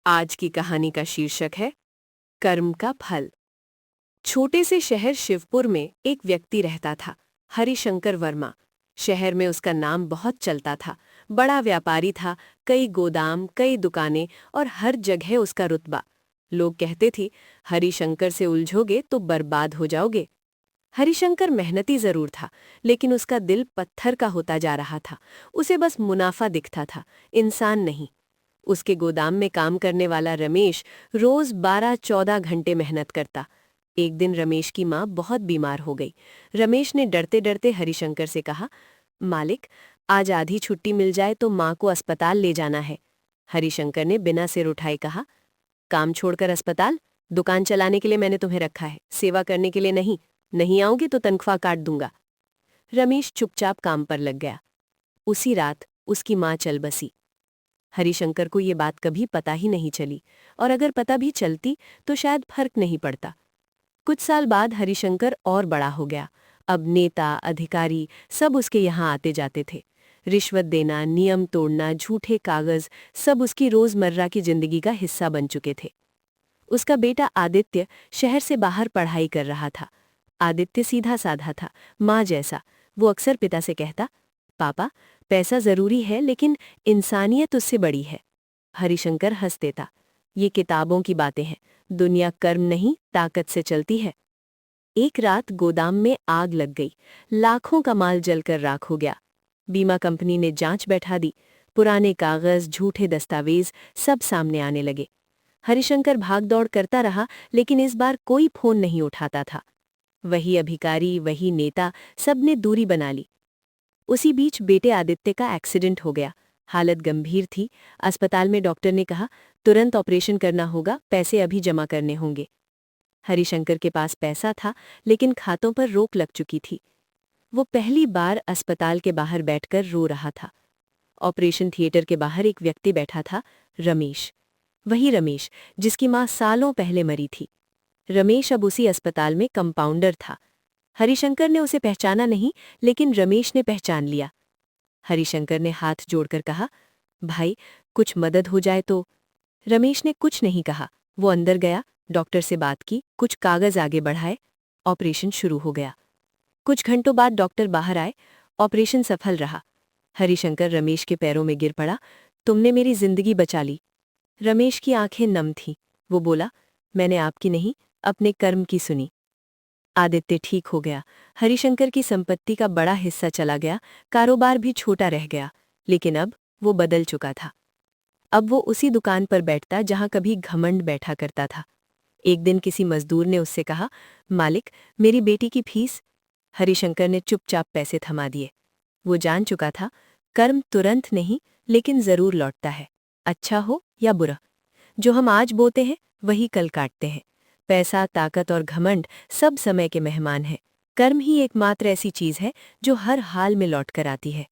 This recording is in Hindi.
आज की कहानी का शीर्षक है कर्म का फल। छोटे से शहर शिवपुर में एक व्यक्ति रहता था, हरिशंकर वर्मा। शहर में उसका नाम बहुत चलता था। बड़ा व्यापारी था, कई गोदाम, कई दुकानें और हर जगह उसका रुतबा। लोग कहते थे, हरिशंकर से उलझोगे तो बर्बाद हो जाओगे। हरिशंकर मेहनती जरूर था, लेकिन उसका दिल पत्थर का होता जा रहा था। उसे बस मुनाफा दिखता था, इंसान नहीं। उसके गोदाम में काम करने वाला रमेश रोज 12-14 घंटे मेहनत करता। एक दिन रमेश की माँ बहुत बीमार हो गई। रमेश ने डरते डरते हरिशंकर से कहा, मालिक, आज आधी छुट्टी मिल जाए तो माँ को अस्पताल ले जाना है। हरिशंकर ने बिना सिर उठाए कहा, काम छोड़कर अस्पताल? दुकान चलाने के लिए मैंने तुम्हें रखा है, सेवा करने के लिए नहीं। नहीं आओगे तो तनख्वाह काट दूंगा। रमेश चुपचाप काम पर लग गया। उसी रात उसकी माँ चल बसी। हरिशंकर को ये बात कभी पता ही नहीं चली, और अगर पता भी चलती तो शायद फर्क नहीं पड़ता। कुछ साल बाद हरिशंकर और बड़ा हो गया। अब नेता, अधिकारी सब उसके यहाँ आते जाते थे। रिश्वत देना, नियम तोड़ना, झूठे कागज, सब उसकी रोजमर्रा की जिंदगी का हिस्सा बन चुके थे। उसका बेटा आदित्य शहर से बाहर पढ़ाई कर रहा था। आदित्य सीधा साधा था, माँ जैसा। वो अक्सर पिता से कहता, पापा, पैसा जरूरी है लेकिन इंसानियत उससे बड़ी है। हरिशंकर हंस देता, ये किताबों की बातें हैं, दुनिया कर्म नहीं ताकत से चलती है। एक रात गोदाम में आग लग गई। लाखों का माल जलकर राख हो गया। बीमा कंपनी ने जांच बैठा दी। पुराने कागज, झूठे दस्तावेज सब सामने आने लगे। हरिशंकर भागदौड़ करता रहा, लेकिन इस बार कोई फोन नहीं उठाता था। वही अधिकारी, वही नेता, सबने दूरी बना ली। उसी बीच बेटे आदित्य का एक्सीडेंट हो गया। हालत गंभीर थी। अस्पताल में डॉक्टर ने कहा, तुरंत ऑपरेशन करना होगा, पैसे अभी जमा करने होंगे। हरिशंकर के पास पैसा था, लेकिन खातों पर रोक लग चुकी थी। वो पहली बार अस्पताल के बाहर बैठकर रो रहा था। ऑपरेशन थिएटर के बाहर एक व्यक्ति बैठा था, रमेश। वही रमेश जिसकी माँ सालों पहले मरी थी। रमेश अब उसी अस्पताल में कंपाउंडर था। हरिशंकर ने उसे पहचाना नहीं, लेकिन रमेश ने पहचान लिया। हरिशंकर ने हाथ जोड़कर कहा, भाई, कुछ मदद हो जाए तो। रमेश ने कुछ नहीं कहा। वो अंदर गया, डॉक्टर से बात की, कुछ कागज आगे बढ़ाए। ऑपरेशन शुरू हो गया। कुछ घंटों बाद डॉक्टर बाहर आए। ऑपरेशन सफल रहा। हरिशंकर रमेश के पैरों में गिर पड़ा, तुमने मेरी जिंदगी बचा ली। रमेश की आंखें नम थीं। वो बोला, मैंने आपकी नहीं, अपने कर्म की सुनी। आदित्य ठीक हो गया। हरिशंकर की संपत्ति का बड़ा हिस्सा चला गया, कारोबार भी छोटा रह गया। लेकिन अब वो बदल चुका था। अब वो उसी दुकान पर बैठता जहां कभी घमंड बैठा करता था। एक दिन किसी मजदूर ने उससे कहा, मालिक, मेरी बेटी की फीस। हरिशंकर ने चुपचाप पैसे थमा दिए। वो जान चुका था, कर्म तुरंत नहीं, लेकिन जरूर लौटता है, अच्छा हो या बुरा। जो हम आज बोते हैं वही कल काटते हैं। पैसा, ताकत और घमंड सब समय के मेहमान हैं। कर्म ही एकमात्र ऐसी चीज है जो हर हाल में लौट कर आती है।